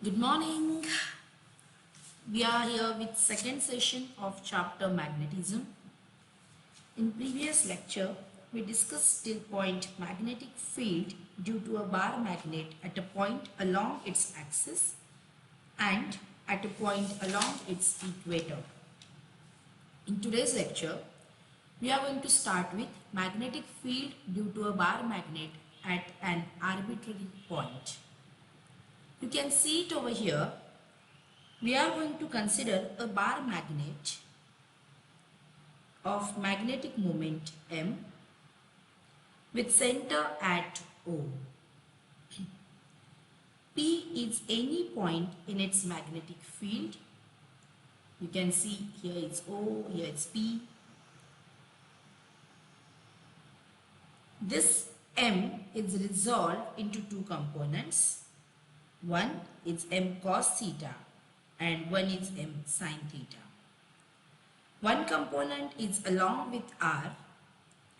Good morning. We are here with second session of chapter magnetism. In previous lecture, we discussed still point magnetic field due to a bar magnet at a point along its axis and at a point along its equator. In today's lecture, we are going to start with magnetic field due to a bar magnet at an arbitrary point. You can see it over here. We are going to consider a bar magnet of magnetic moment M with center at O. P is any point in its magnetic field. You can see here it's O, here it's P. This M is resolved into two components. One is M cos theta and one is M sin theta. One component is along with R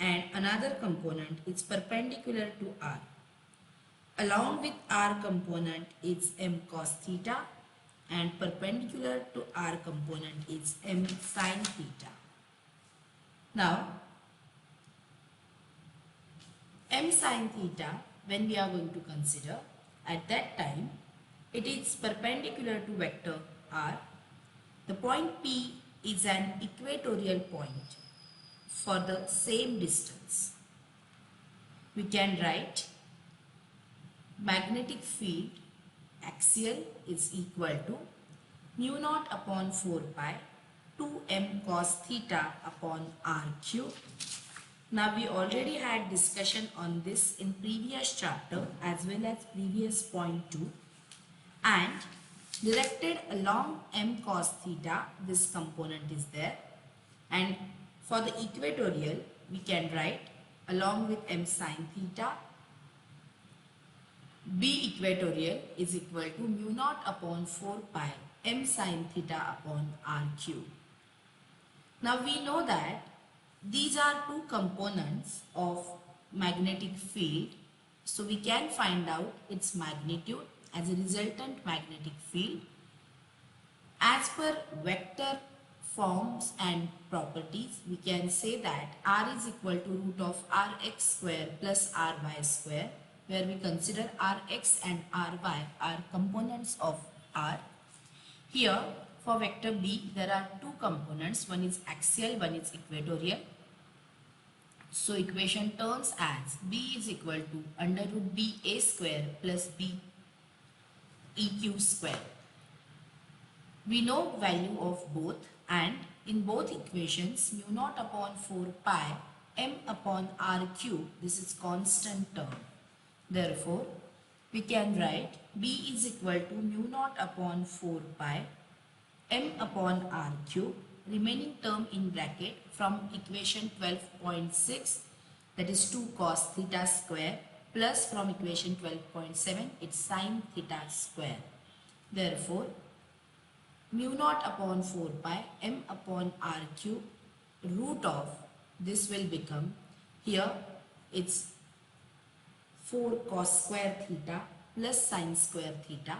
and another component is perpendicular to R. Along with R component is M cos theta and perpendicular to R component is M sin theta. Now, M sin theta, when we are going to consider, at that time, it is perpendicular to vector R. The point P is an equatorial point for the same distance. We can write magnetic field axial is equal to mu naught upon 4 pi 2m cos theta upon r cube. Now we already had discussion on this in previous chapter as well as previous point 2, and directed along m cos theta, this component is there, and for the equatorial we can write along with m sin theta, b equatorial is equal to mu naught upon 4 pi m sin theta upon r cube. Now we know that these are two components of magnetic field, so we can find out its magnitude as a resultant magnetic field. As per vector forms and properties, we can say that R is equal to root of Rx square plus Ry square, where we consider Rx and Ry are components of R. Here for vector B, there are two components, one is axial, one is equatorial. So equation turns as B is equal to under root B A square plus B EQ square. We know value of both, and in both equations mu naught upon 4 pi m upon r cube, this is constant term. Therefore, we can write B is equal to mu naught upon 4 pi m upon r cube, remaining term in bracket from equation 12.6, that is 2 cos theta square, plus from equation 12.7 it's sin theta square. Therefore, mu naught upon 4 pi m upon r cube root of this will become, here it's 4 cos square theta plus sin square theta.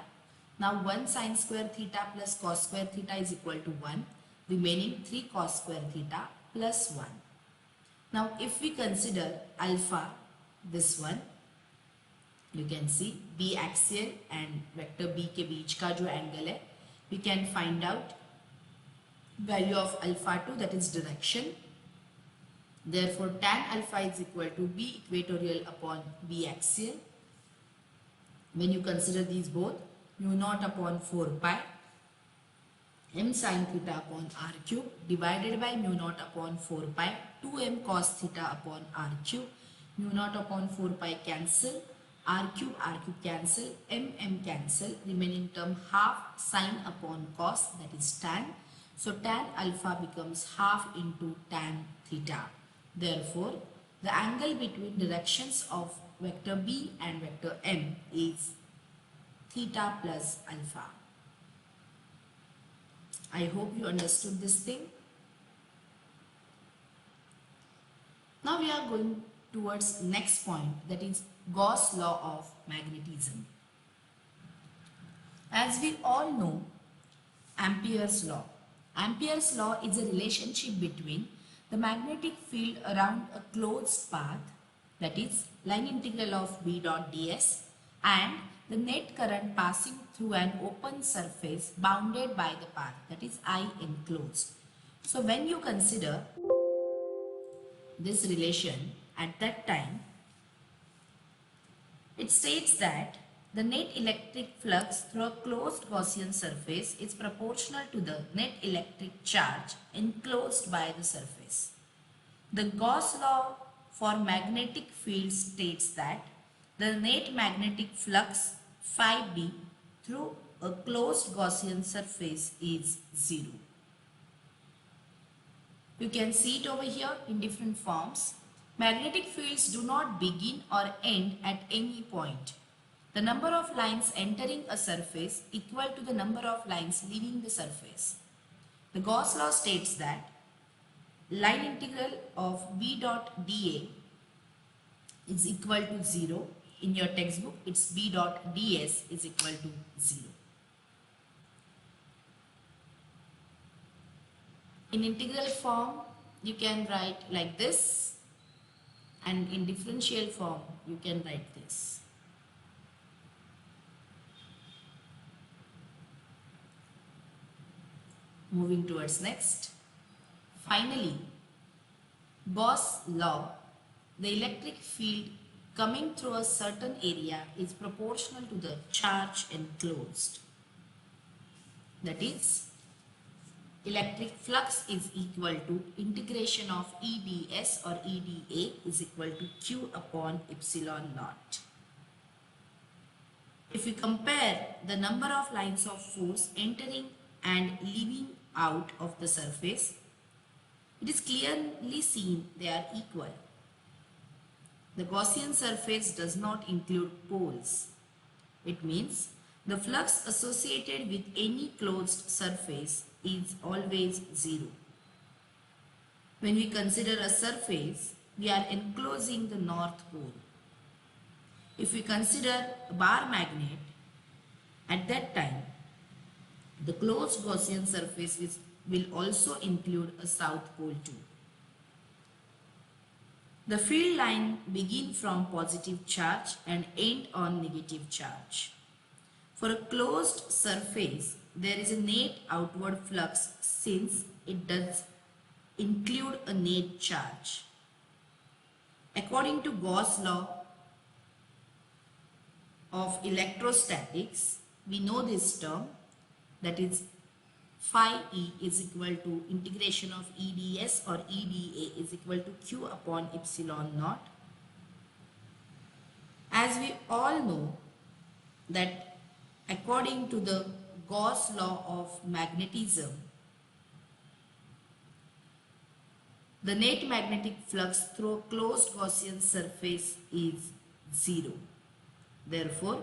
Now 1 sin square theta plus cos square theta is equal to 1, remaining 3 cos square theta plus 1. Now if we consider alpha, this one, you can see B axial and vector B के बीच का जो angle है, we can find out value of alpha 2, that is direction. Therefore tan alpha is equal to B equatorial upon B axial. When you consider these both, mu naught upon 4 pi m sin theta upon r cube divided by mu naught upon 4 pi 2m cos theta upon r cube. Mu naught upon 4 pi cancel, r cube cancel, m cancel, remaining term half sin upon cos, that is tan. So tan alpha becomes half into tan theta. Therefore, the angle between directions of vector B and vector M is theta plus alpha. I hope you understood this thing. Now we are going towards next point, that is Gauss law of magnetism. As we all know, Ampere's law. Ampere's law is a relationship between the magnetic field around a closed path, that is line integral of B dot ds, and the net current passing through an open surface bounded by the path, that is I enclosed. So when you consider this relation at that time, it states that the net electric flux through a closed Gaussian surface is proportional to the net electric charge enclosed by the surface. The Gauss law for magnetic fields states that the net magnetic flux phi b through a closed Gaussian surface is 0. You can see it over here in different forms. Magnetic fields do not begin or end at any point. The number of lines entering a surface equal to the number of lines leaving the surface. The Gauss law states that line integral of B dot dA is equal to 0. In your textbook, it's B dot ds is equal to 0. In integral form, you can write like this, and in differential form, you can write this. Moving towards next. Finally, Gauss law, the electric field coming through a certain area is proportional to the charge enclosed. That is, electric flux is equal to integration of EDS or EDA is equal to Q upon epsilon naught. If we compare the number of lines of force entering and leaving out of the surface, it is clearly seen they are equal. The Gaussian surface does not include poles. It means the flux associated with any closed surface is always 0. When we consider a surface, we are enclosing the north pole. If we consider a bar magnet, at that time, the closed Gaussian surface will also include a south pole too. The field line begin from positive charge and end on negative charge. For a closed surface, there is a net outward flux since it does include a net charge. According to Gauss law of electrostatics, we know this term, that is phi E is equal to integration of EDS or EDA is equal to Q upon epsilon naught. As we all know that according to the Gauss law of magnetism, the net magnetic flux through a closed Gaussian surface is 0. Therefore,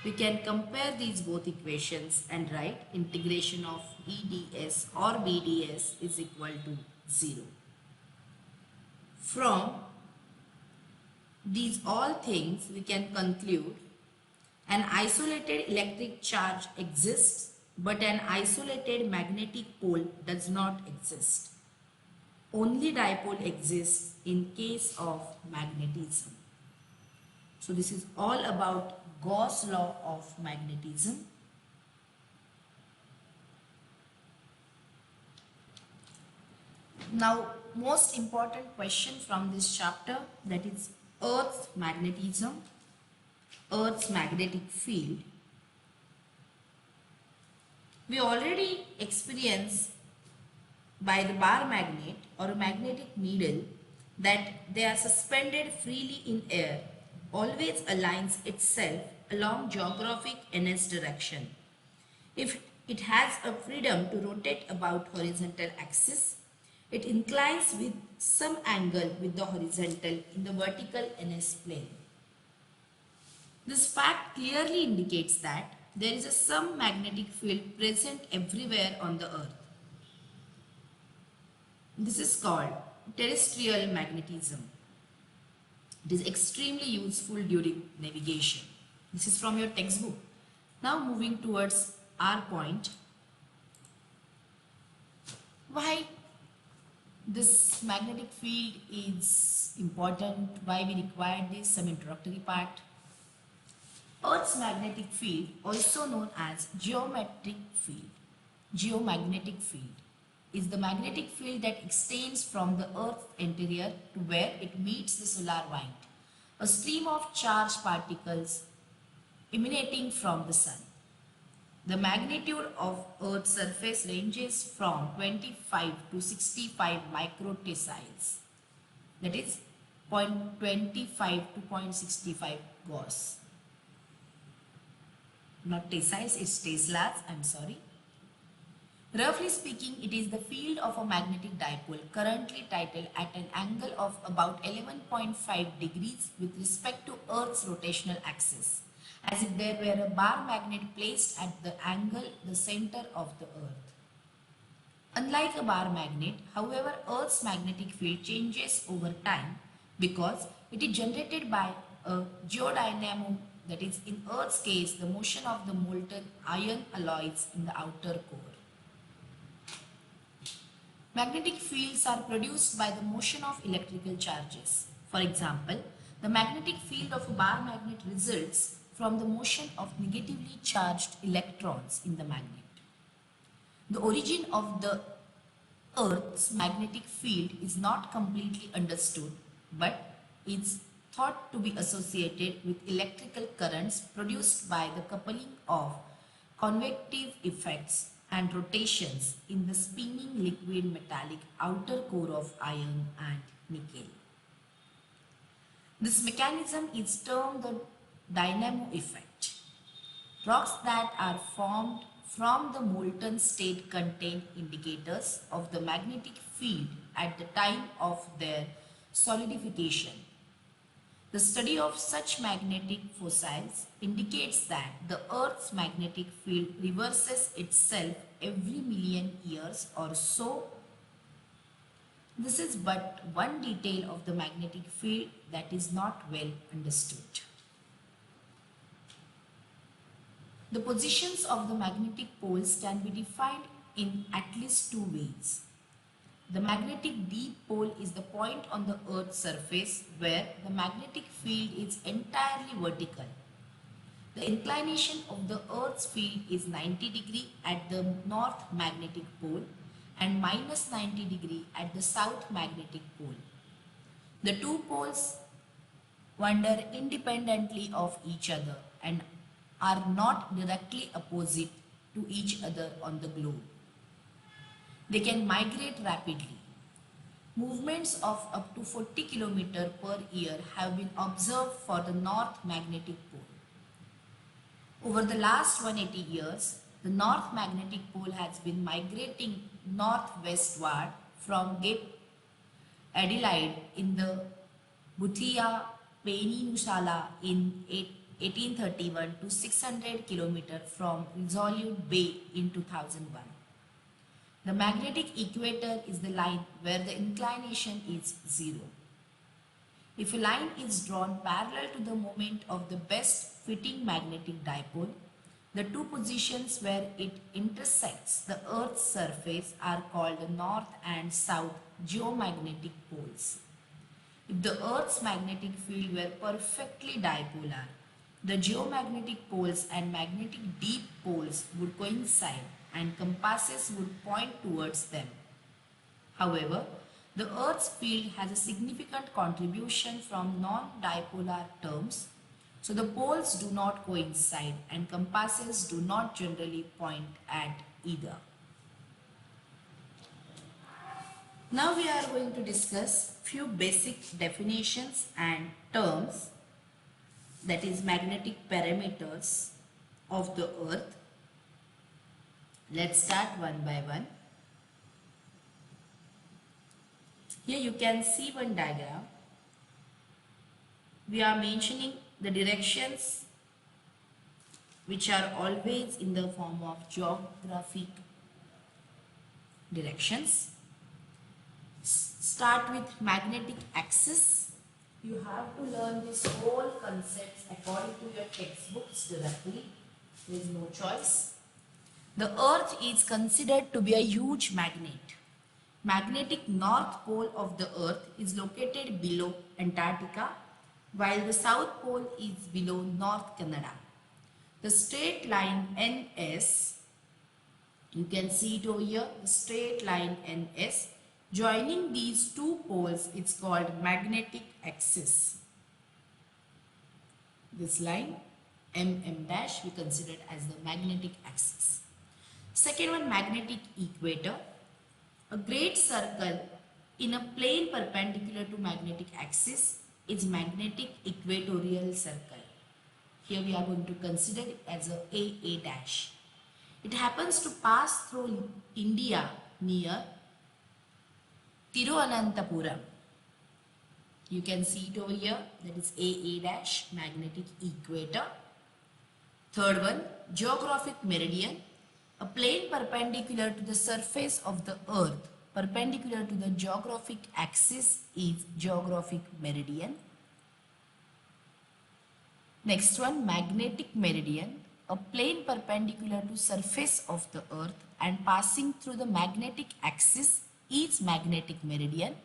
we can compare these both equations and write integration of EDS or BDS is equal to 0. From these all things, we can conclude an isolated electric charge exists, but an isolated magnetic pole does not exist. Only dipole exists in case of magnetism. So this is all about Gauss law of magnetism. Now, most important question from this chapter, that is Earth's magnetism, Earth's magnetic field. We already experienced by the bar magnet or a magnetic needle that they are suspended freely in air, always aligns itself along geographic ns direction. If it has a freedom to rotate about horizontal axis, it inclines with some angle with the horizontal in the vertical ns plane. This fact clearly indicates that there is some magnetic field present everywhere on the earth. This is called terrestrial magnetism. It is extremely useful during navigation. This is from your textbook. Now moving towards our point, why this magnetic field is important, why we require this, some introductory part. Earth's magnetic field, also known as geomagnetic field, is the magnetic field that extends from the Earth's interior to where it meets the solar wind, a stream of charged particles emanating from the sun. The magnitude of Earth's surface ranges from 25 to 65 microtesiles, that is 0.25 to 0.65 Gauss. Not tesiles, it's teslas, I'm sorry. Roughly speaking, it is the field of a magnetic dipole currently titled at an angle of about 11.5 degrees with respect to Earth's rotational axis, as if there were a bar magnet placed at the angle, the center of the Earth. Unlike a bar magnet, however, Earth's magnetic field changes over time because it is generated by a geodynamo, that is, in Earth's case, the motion of the molten iron alloys in the outer core. Magnetic fields are produced by the motion of electrical charges. For example, the magnetic field of a bar magnet results from the motion of negatively charged electrons in the magnet. The origin of the Earth's magnetic field is not completely understood, but is thought to be associated with electrical currents produced by the coupling of convective effects and rotations in the spinning liquid metallic outer core of iron and nickel. This mechanism is termed the dynamo effect. Rocks that are formed from the molten state contain indicators of the magnetic field at the time of their solidification. The study of such magnetic fossils indicates that the Earth's magnetic field reverses itself every million years or so. This is but one detail of the magnetic field that is not well understood. The positions of the magnetic poles can be defined in at least two ways. The magnetic deep pole is the point on the Earth's surface where the magnetic field is entirely vertical. The inclination of the Earth's field is 90 degrees at the north magnetic pole and minus 90 degrees at the south magnetic pole. The two poles wander independently of each other and are not directly opposite to each other on the globe. They can migrate rapidly. Movements of up to 40 km per year have been observed for the North Magnetic Pole. Over the last 180 years, the North Magnetic Pole has been migrating northwestward from Cape Adelaide in the Bhutia Peninsula in 1831 to 600 km from Resolute Bay in 2001. The magnetic equator is the line where the inclination is zero. If a line is drawn parallel to the moment of the best fitting magnetic dipole, the two positions where it intersects the Earth's surface are called the north and south geomagnetic poles. If the Earth's magnetic field were perfectly dipolar, the geomagnetic poles and magnetic deep poles would coincide and compasses would point towards them. However, the Earth's field has a significant contribution from non-dipolar terms, so the poles do not coincide and compasses do not generally point at either. Now we are going to discuss few basic definitions and terms, that is magnetic parameters of the Earth. Let's start one by one. Here you can see one diagram. We are mentioning the directions which are always in the form of geographic directions. Start with magnetic axis. You have to learn this whole concepts according to your textbooks directly. There is no choice. The earth is considered to be a huge magnet. Magnetic north pole of the earth is located below Antarctica, while the south pole is below North Canada. The straight line NS, you can see it over here, the straight line NS, joining these two poles, it's called magnetic axis. This line MM dash we consider as the magnetic axis. Second one, magnetic equator. A great circle in a plane perpendicular to magnetic axis is magnetic equatorial circle. Here we are going to consider it as a AA dash. It happens to pass through India near Tiruvananthapuram. You can see it over here, that is AA dash, magnetic equator. Third one, geographic meridian. A plane perpendicular to the surface of the earth, perpendicular to the geographic axis, is geographic meridian. Next one, magnetic meridian. A plane perpendicular to surface of the earth and passing through the magnetic axis is magnetic meridian.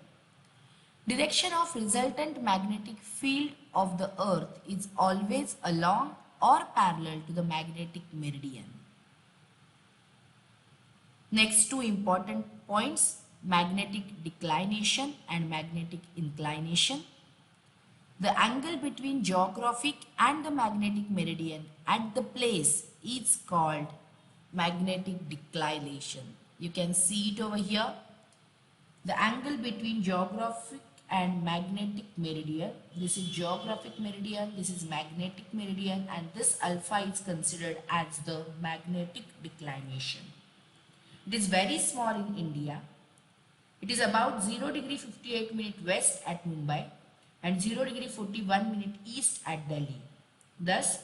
Direction of resultant magnetic field of the earth is always along or parallel to the magnetic meridian. Next two important points, magnetic declination and magnetic inclination. The angle between geographic and the magnetic meridian at the place is called magnetic declination. You can see it over here. The angle between geographic and magnetic meridian, this is geographic meridian, this is magnetic meridian, and this alpha is considered as the magnetic declination. It is very small in India. It is about 0 degree 58 minute west at Mumbai and 0 degree 41 minute east at Delhi. Thus,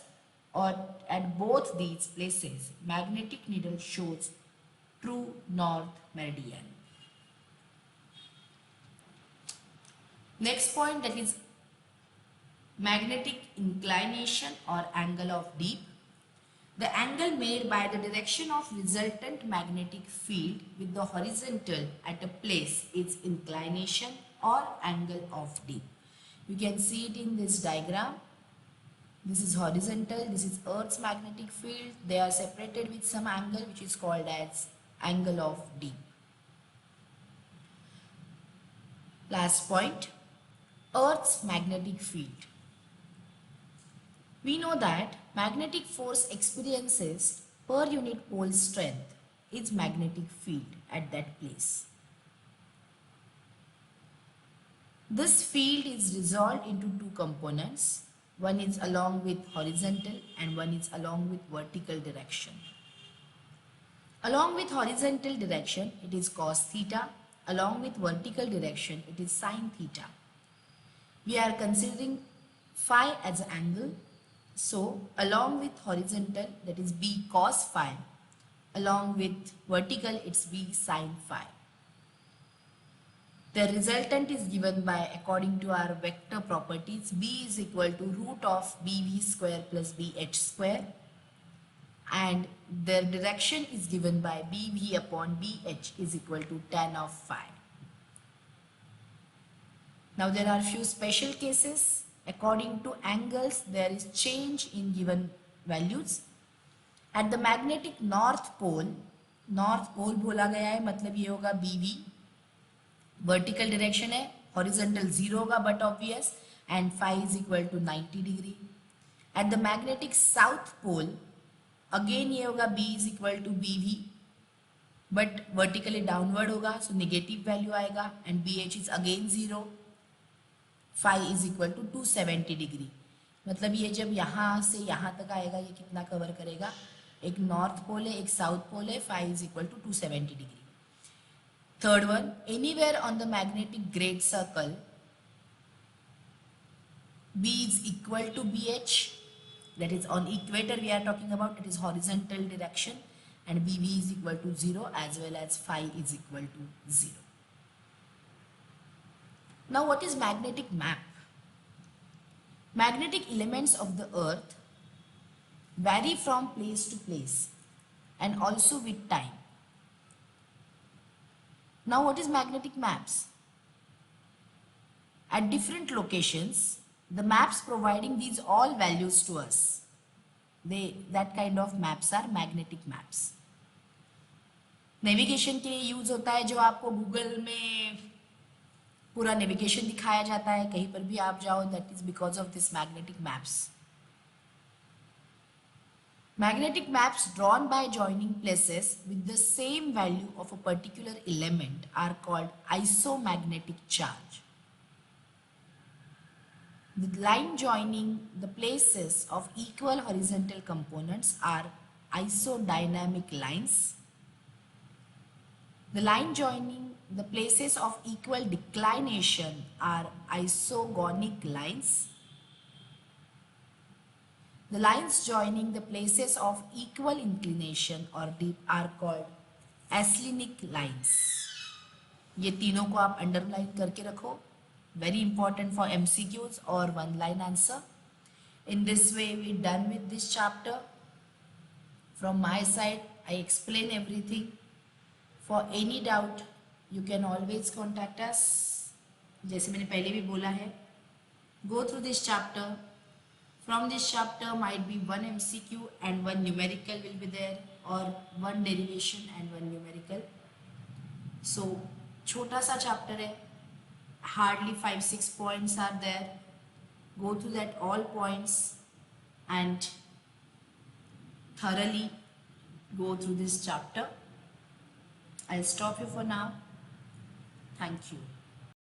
or at both these places, magnetic needle shows true north meridian. Next point, that is magnetic inclination or angle of deep. The angle made by the direction of resultant magnetic field with the horizontal at a place is inclination or angle of deep. You can see it in this diagram. This is horizontal, this is Earth's magnetic field. They are separated with some angle which is called as angle of deep. Last point, Earth's magnetic field. We know that magnetic force experiences per unit pole strength is magnetic field at that place. This field is resolved into two components. One is along with horizontal and one is along with vertical direction. Along with horizontal direction, it is cos theta. Along with vertical direction, it is sin theta. We are considering phi as an angle. So, along with horizontal, that is B cos phi. Along with vertical, it's B sin phi. The resultant is given by, according to our vector properties, B is equal to root of BV square plus BH square. And their direction is given by BV upon BH is equal to tan of phi. Now there are few special cases. According to angles, there is change in given values. At the magnetic north pole बोला गया है, मतलब ये होगा BV. Vertical direction है, horizontal 0 होगा but obvious, and phi is equal to 90 degree. At the magnetic south pole, again ये होगा B is equal to BV, but vertically downward होगा, so negative value आएगा, and BH is again 0. Phi is equal to 270 degree. मतलब ये जब यहाँ से यहाँ तक आएगा, ये कितना कवर करेगा? एक नॉर्थ पोल है, एक साउथ पोल है. Phi is equal to 270 degree. Third one, anywhere on the magnetic great circle, B is equal to BH. That is on equator we are talking about. It is horizontal direction, and BV is equal to 0 as well as phi is equal to 0. Now what is magnetic map? Magnetic elements of the earth vary from place to place and also with time. Now what is magnetic maps? At different locations, the maps providing these all values to us, that kind of maps are magnetic maps. Navigation के लिए use होता है, जो आपको Google में पूरा navigation दिखाया जाता है, कहीं पर भी आप जाओ, that is because of this magnetic maps. Magnetic maps drawn by joining places with the same value of a particular element are called isomagnetic charge. The line joining the places of equal horizontal components are isodynamic lines. The line joining the places of equal declination are isogonic lines. The lines joining the places of equal inclination or dip are called acyclic lines. ये तीनों को आप underline करके रखो. Very important for MCQs or one line answer. In this way we done with this chapter. From my side I explain everything. For any doubt you can always contact us. जैसे मैंने पहले भी बोला है, go through this chapter. From this chapter might be one MCQ and one numerical will be there, or one derivation and one numerical. So छोटा सा chapter है, hardly 5-6 points are there. Go through that all points and thoroughly go through this chapter. I'll stop you for now. Thank you.